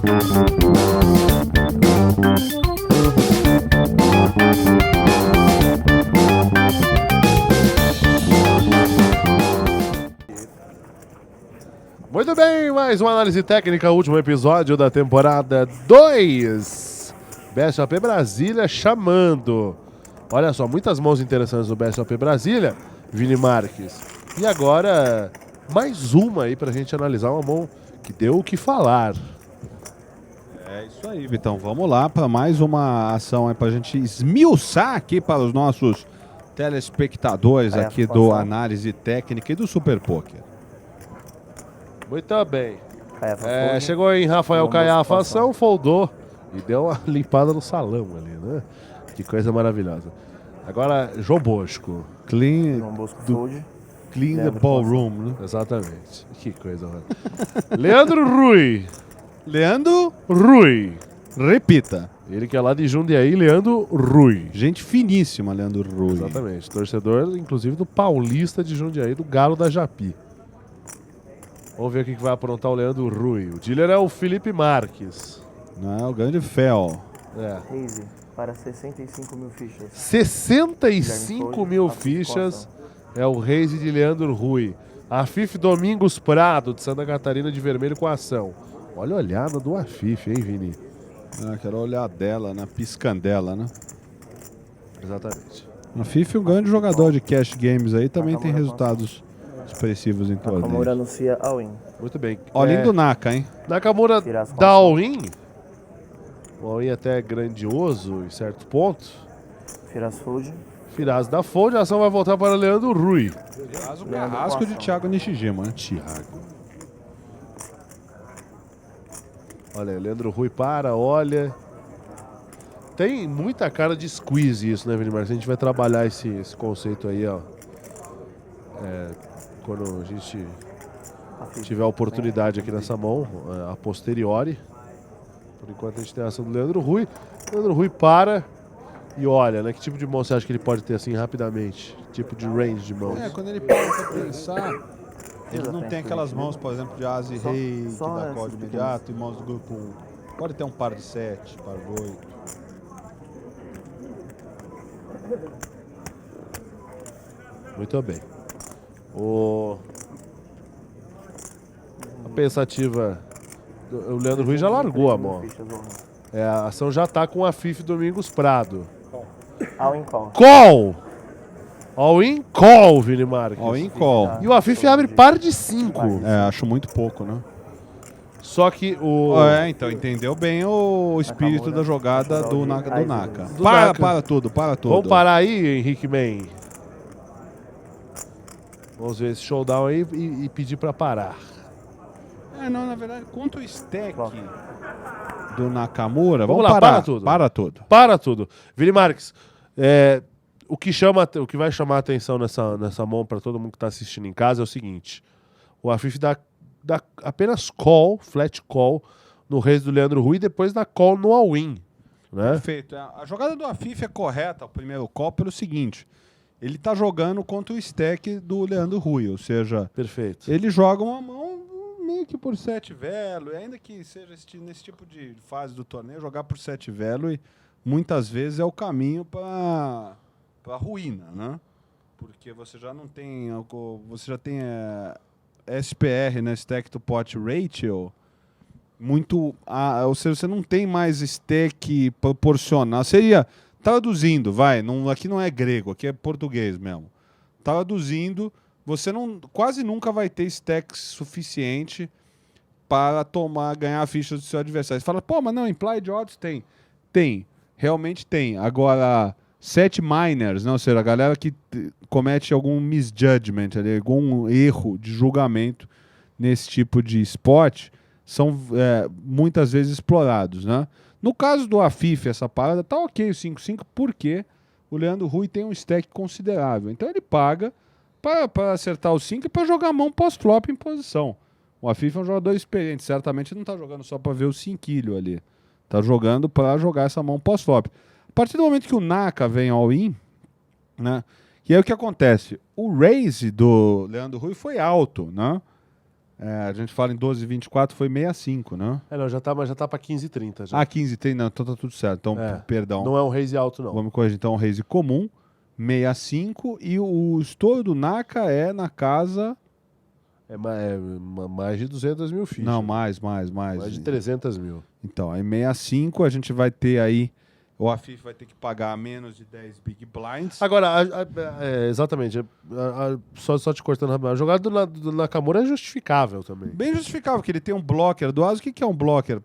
Muito bem, mais uma análise técnica, último episódio da temporada 2. BSOP Brasília chamando. Olha só, muitas mãos interessantes do BSOP Brasília, Vini Marques. E agora, mais uma aí pra gente analisar, uma mão que deu o que falar. É isso aí, Vitão. Vamos lá para mais uma ação aí pra gente esmiuçar aqui para os nossos telespectadores aqui do Análise Técnica e do Super Poker. Muito bem. Chegou em Rafael Caiafa, ação, foldou e deu uma limpada no salão ali, né? Que coisa maravilhosa. Agora, João Bosco. Clean the ballroom, né? Exatamente. Que coisa, mano. Leandro Rui. Leandro Rui. Repita. Ele que é lá de Jundiaí, Leandro Rui. Gente finíssima, Leandro Rui. Exatamente. Torcedor, inclusive, do Paulista de Jundiaí, do Galo da Japi. Vamos ver o que vai aprontar o Leandro Rui. O dealer é o Felipe Marques. Não é o grande Fel. Raise para 65 mil fichas. 65 mil fichas é o raise de Leandro Rui. Afif Domingos Prado, de Santa Catarina, de vermelho com ação. Olha a olhada do Afif, hein, Vini? Quero olhar dela, na piscandela, né? Exatamente. A Afif é um grande jogador de cash games aí, também tem resultados expressivos em torneio. Nakamura anuncia all-in. Muito bem. All-in do Naka, hein? Nakamura dá all-in. O all-in até é grandioso em certo ponto. Firas fold. Firas da fold, a ação vai voltar para Leandro Rui. Firas o carrasco de Thiago Nishijima, né? Thiago. Olha, Leandro Rui para, olha. Tem muita cara de squeeze isso, né, Vini Marques? A gente vai trabalhar esse conceito aí, ó. Quando a gente tiver a oportunidade aqui nessa mão, a posteriori. Por enquanto a gente tem a ação do Leandro Rui. Leandro Rui para e olha, né? Que tipo de mão você acha que ele pode ter assim rapidamente? Que tipo de range de mãos? Quando ele para pra pensar, ele não tem aquelas mãos, por exemplo, de Asa e Rei, que dá código imediato, e mãos do grupo 1. Pode ter um par de 7, par de 8. Muito bem. A pensativa. O Leandro Rui já largou a mão. A ação já tá com a Fif Domingos Prado. All-in call. Call! All-in call, Vini Marques. All-in call. E o Afif abre par de 5. Acho muito pouco, né? Só que o... então entendeu bem o espírito da jogada do Naka. Para tudo. Vamos parar aí, Henrique Man. Vamos ver esse showdown aí e pedir pra parar. Não, na verdade, contra o stack do Nakamura... Vamos lá, parar. Para tudo. Vini Marques, o que vai chamar a atenção nessa mão pra todo mundo que tá assistindo em casa é o seguinte. O Afif dá apenas call, flat call, no raise do Leandro Rui e depois dá call no all-in. Né? Perfeito. A jogada do Afif é correta, o primeiro call, pelo seguinte... Ele tá jogando contra o stack do Leandro Rui, ou seja... Perfeito. Ele joga uma mão meio que por 7 velo, e ainda que seja nesse tipo de fase do torneio, jogar por 7 velo, e muitas vezes é o caminho para ruína, né? Porque você já não tem... Você já tem SPR, né? Stack to Pot Ratio, muito... ou seja, você não tem mais stack proporcional. Seria... Traduzindo, aqui não é grego, aqui é português mesmo. Traduzindo, você quase nunca vai ter stacks suficiente para ganhar a ficha do seu adversário. Você fala, mas não, implied odds tem. Tem, realmente tem. Agora, 7 miners, ou seja, a galera que comete algum misjudgment, algum erro de julgamento nesse tipo de spot, são muitas vezes explorados, né? No caso do Afif, essa parada tá ok o 5-5, porque o Leandro Rui tem um stack considerável. Então ele paga para acertar o 5 e para jogar a mão pós-flop em posição. O Afif é um jogador experiente, certamente não tá jogando só para ver o 5 ali. Tá jogando para jogar essa mão pós-flop. A partir do momento que o Naka vem all-in, né? E aí o que acontece? O raise do Leandro Rui foi alto, né? A gente fala em 12,24, foi 65, né? Não, já tá pra 15,30 já. 15 tem, não, então tá tudo certo. Então, perdão. Não é um raise alto, não. Vamos corrigir, então, um raise comum, 65, e o estouro do Naka é na casa... Mais de 200 mil fichas. Não, mais. Mais de 300 mil. Então, aí 65 a gente vai ter aí, o Afif vai ter que pagar menos de 10 Big Blinds. Agora, exatamente, só te cortando rapidinho, a jogada do Nakamura é justificável também. Bem justificável, que ele tem um blocker do As. O que é um blocker?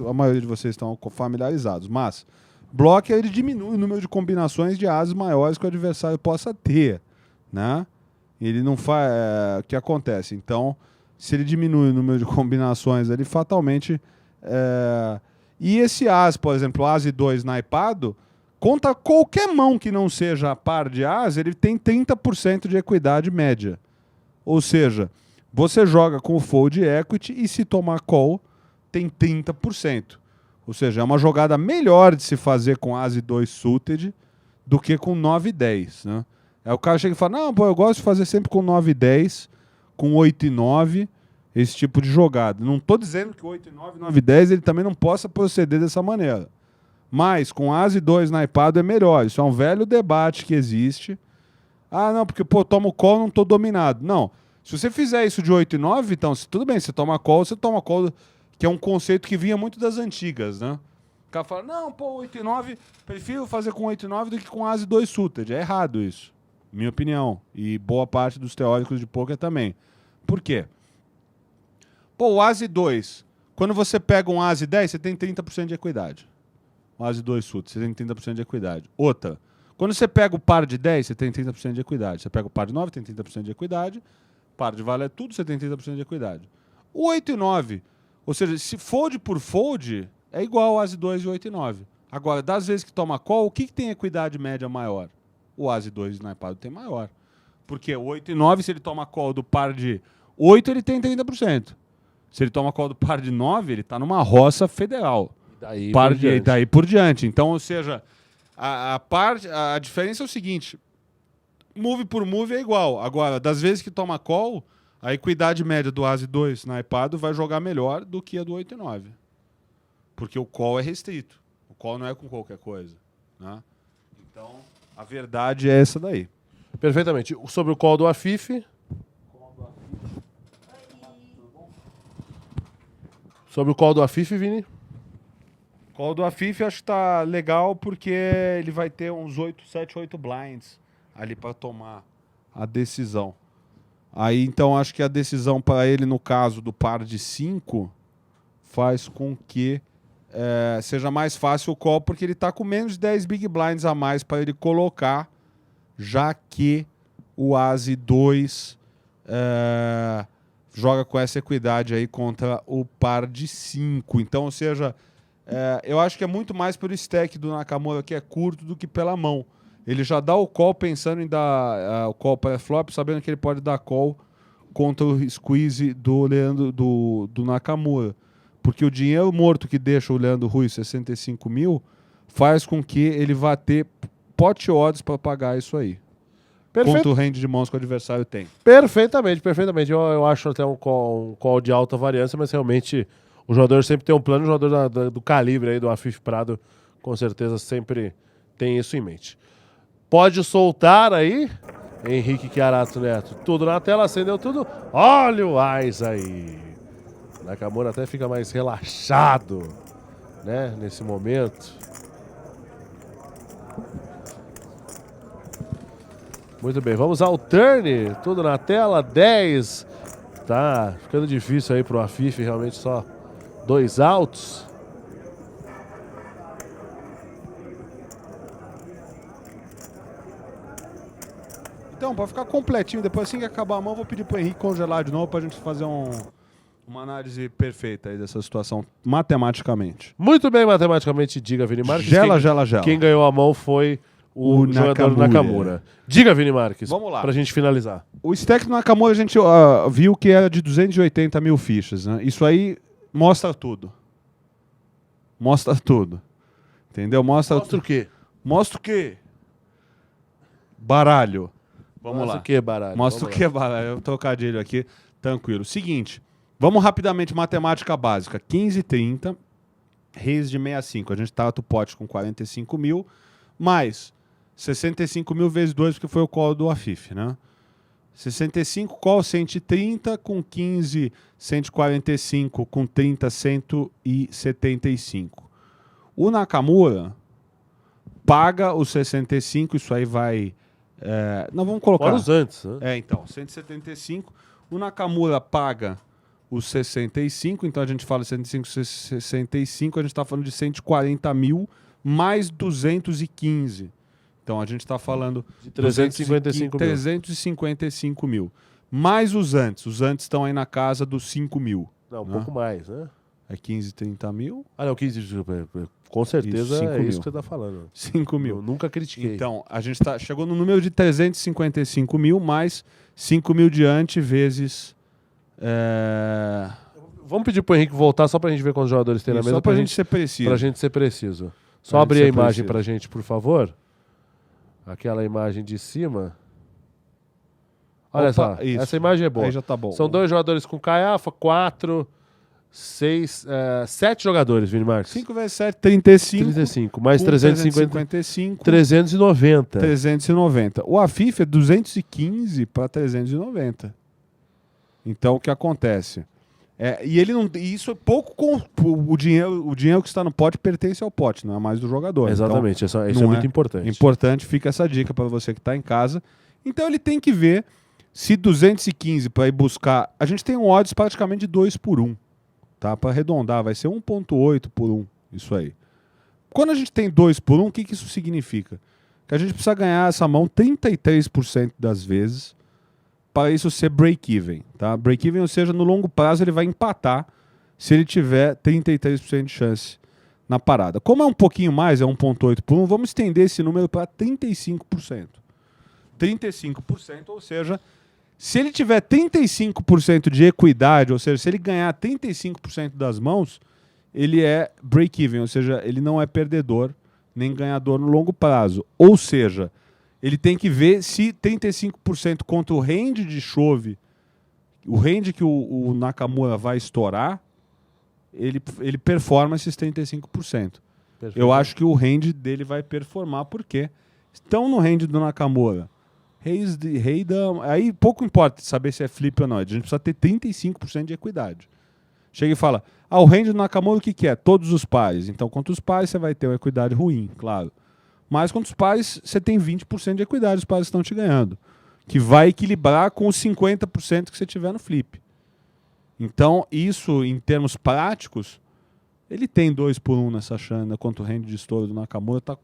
A maioria de vocês estão familiarizados, mas blocker ele diminui o número de combinações de As maiores que o adversário possa ter, né? Ele não faz... o que acontece? Então, se ele diminui o número de combinações ali, fatalmente... E esse As, por exemplo, As e 2 naipado, conta qualquer mão que não seja par de As, ele tem 30% de equidade média. Ou seja, você joga com o Fold Equity e se tomar call, tem 30%. Ou seja, é uma jogada melhor de se fazer com As e 2 suited do que com 9 e 10, né? Aí o cara chega e fala, não, pô, eu gosto de fazer sempre com 9 e 10, com 8 e 9, esse tipo de jogada. Não estou dizendo que 8 e 9, 9 e 10 ele também não possa proceder dessa maneira. Mas com As e 2 naipado é melhor. Isso é um velho debate que existe. Ah, não, porque, pô, tomo call, não estou dominado. Não. Se você fizer isso de 8 e 9, então, tudo bem, você toma call, que é um conceito que vinha muito das antigas, né? O cara fala, não, pô, 8 e 9, prefiro fazer com 8 e 9 do que com As e 2 suited. É errado isso. Minha opinião. E boa parte dos teóricos de poker também. Por quê? Pô, o As e 2. Quando você pega um As e 10, você tem 30% de equidade. O As e 2 suited, você tem 30% de equidade. Outra. Quando você pega o par de 10, você tem 30% de equidade. Você pega o par de 9, tem 30% de equidade. Par de vale é tudo, você tem 30% de equidade. O 8 e 9, ou seja, se fold por fold, é igual As e 2 e 8 e 9. Agora, das vezes que toma call, o que tem equidade média maior? O As e 2 naipado tem maior. Porque o 8 e 9, se ele toma call do par de 8, ele tem 30%. Se ele toma call do par de 9, ele está numa roça federal. Daí por diante. Então, ou seja, a diferença é o seguinte, move por move é igual. Agora, das vezes que toma call, a equidade média do As e 2 naipado vai jogar melhor do que a do 8 e 9. Porque o call é restrito. O call não é com qualquer coisa, né? Então, a verdade é essa daí. Perfeitamente. Sobre o call do Afif. Sobre o call do Afif, Vini. O call do Afif acho que tá legal porque ele vai ter uns 7, 8 blinds ali para tomar a decisão. Aí, então, acho que a decisão para ele, no caso do par de 5, faz com que seja mais fácil o call, porque ele está com menos de 10 big blinds a mais para ele colocar, já que o As e 2 joga com essa equidade aí contra o par de 5. Então, ou seja, eu acho que é muito mais pelo stack do Nakamura, que é curto, do que pela mão. Ele já dá o call pensando em dar o call pré-flop, sabendo que ele pode dar call contra o squeeze do Leandro, do Nakamura. Porque o dinheiro morto que deixa o Leandro Ruiz, 65 mil, faz com que ele vá ter pot odds para pagar isso aí. Perfeito. Quanto o range de mãos que o adversário tem. Perfeitamente. Eu acho até um call de alta variância, mas realmente o jogador sempre tem um plano, o jogador do calibre aí do Afif Prado com certeza sempre tem isso em mente. Pode soltar aí, Henrique Chiarato Neto. Tudo na tela, acendeu tudo. Olha o Ais aí. Nakamura até fica mais relaxado, né, nesse momento. Muito bem, vamos ao turn. Tudo na tela, 10. Tá ficando difícil aí pro Afif, realmente só 2 outs. Então, para ficar completinho, depois assim que acabar a mão, vou pedir pro Henrique congelar de novo pra gente fazer uma análise perfeita aí dessa situação, matematicamente. Muito bem, matematicamente, diga, Vini Marques. Gela. Quem ganhou a mão foi o jogador Nakamura. Diga, Vini Marques. Vamos lá. Pra gente finalizar. O stack do Nakamura a gente viu que era de 280 mil fichas, né? Isso aí mostra tudo. Mostra tudo. Entendeu? Mostra o quê? Mostra o quê? Baralho. Vamos lá. Mostra o que, baralho? Mostra o que, baralho? É um trocadilho aqui. Tranquilo. Seguinte, vamos rapidamente, matemática básica. 15, 30, raise de 65. A gente trata o pote com 45 mil, mais 65 mil vezes 2, porque foi o call do Afif, né? 65 call 130, com 15, 145, com 30, 175. O Nakamura paga os 65, isso aí vai... não, vamos colocar... Fora os antes, né? Então, 175. O Nakamura paga os 65, então a gente fala 105, 65, a gente está falando de 140 mil mais 215. Então a gente está falando de 355 mil. 355 mil. Mais os antes. Os antes estão aí na casa dos 5 mil. Não, um pouco mais, né? É 15, 30 mil? Ah, não, 15, com certeza Isso, 5 é mil. isso que você está falando. 5 mil. Eu nunca critiquei. Então, a gente chegou no número de 355 mil mais 5 mil diante vezes... Vamos pedir pro Henrique voltar só pra gente ver quantos jogadores tem na mesa. Só pra gente ser preciso. Pra gente ser preciso. Só Pra abrir gente a ser imagem preciso. pra gente, por favor. Aquela imagem de cima. Olha Opa, só, isso. essa imagem é boa. Aí já tá bom. São 2 jogadores com Caiafa, 4, 6, 7 jogadores, Vini Marques. 5 vezes 7, 35. 35, mais com 355, 390. 390. O Afif é 215 para 390. Então, o que acontece? E ele não. E isso é pouco com o dinheiro que está no pote pertence ao pote, não é mais do jogador. Exatamente, Então, isso é muito importante. Importante, fica essa dica para você que está em casa. Então ele tem que ver se 215 para ir buscar. A gente tem um odds praticamente de 2 por 1. Tá? Para arredondar, vai ser 1,8 por 1. Isso aí. Quando a gente tem 2 por 1, o que isso significa? Que a gente precisa ganhar essa mão 33% das vezes para isso ser break-even. Tá? Break-even, ou seja, no longo prazo ele vai empatar se ele tiver 33% de chance na parada. Como é um pouquinho mais, é 1,8 por 1, vamos estender esse número para 35%. 35%, ou seja, se ele tiver 35% de equidade, ou seja, se ele ganhar 35% das mãos, ele é break-even, ou seja, ele não é perdedor nem ganhador no longo prazo. Ou seja, ele tem que ver se 35% contra o range de chove, o range que o Nakamura vai estourar, ele performa esses 35%. Perfeito. Eu acho que o range dele vai performar, porque estão no range do Nakamura. Aí pouco importa saber se é flip ou não. A gente precisa ter 35% de equidade. Chega e fala, o range do Nakamura o que é? Todos os pares. Então, contra os pares você vai ter uma equidade ruim, claro. Mas contra os pares você tem 20% de equidade, os pares estão te ganhando. Que vai equilibrar com os 50% que você tiver no flip. Então, isso, em termos práticos, ele tem 2 por 1 nessa chana contra o range de estouro do Nakamura. Tá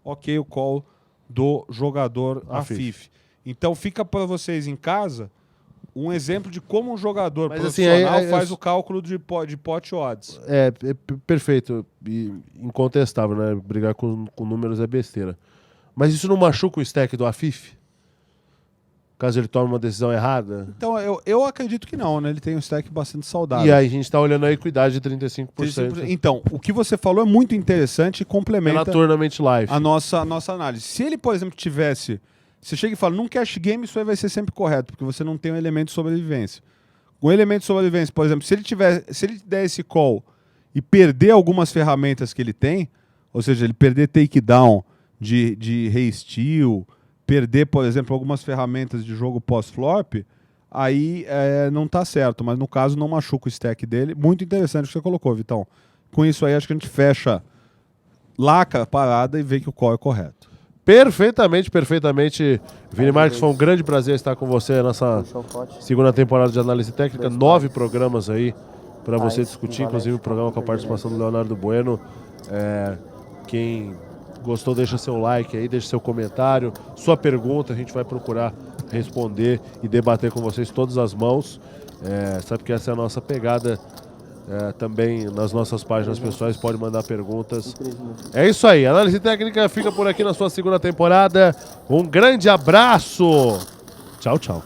ok o call do jogador Afif. Então fica para vocês em casa um exemplo de como um jogador profissional faz o cálculo de pot odds. É perfeito e incontestável, né? Brigar com números é besteira. Mas isso não machuca o stack do Afif? Caso ele tome uma decisão errada? Então eu acredito que não, né? Ele tem um stack bastante saudável. E aí a gente está olhando a equidade de 35%. Então, o que você falou é muito interessante e complementa Pela Tournament Life. a nossa análise. Se ele, por exemplo, tivesse... Você chega e fala, num cash game isso aí vai ser sempre correto, porque você não tem um elemento de sobrevivência. Com o elemento de sobrevivência, por exemplo, se ele der esse call e perder algumas ferramentas que ele tem, ou seja, ele perder takedown de re-steal, perder, por exemplo, algumas ferramentas de jogo pós-flop, aí não tá certo. Mas no caso não machuca o stack dele. Muito interessante o que você colocou, Vitão. Com isso aí acho que a gente fecha, laca a parada e vê que o call é correto. Perfeitamente. Vini Marques, foi um grande prazer estar com você nessa segunda temporada de Análise Técnica. 9 programas aí para você discutir, inclusive o programa com a participação do Leonardo Bueno. Quem gostou, deixa seu like aí, deixa seu comentário, sua pergunta, a gente vai procurar responder e debater com vocês todas as mãos. Sabe que essa é a nossa pegada. Também nas nossas páginas pessoais pode mandar perguntas. É isso aí, Análise Técnica fica por aqui na sua segunda temporada. Um grande abraço. Tchau. Tchau.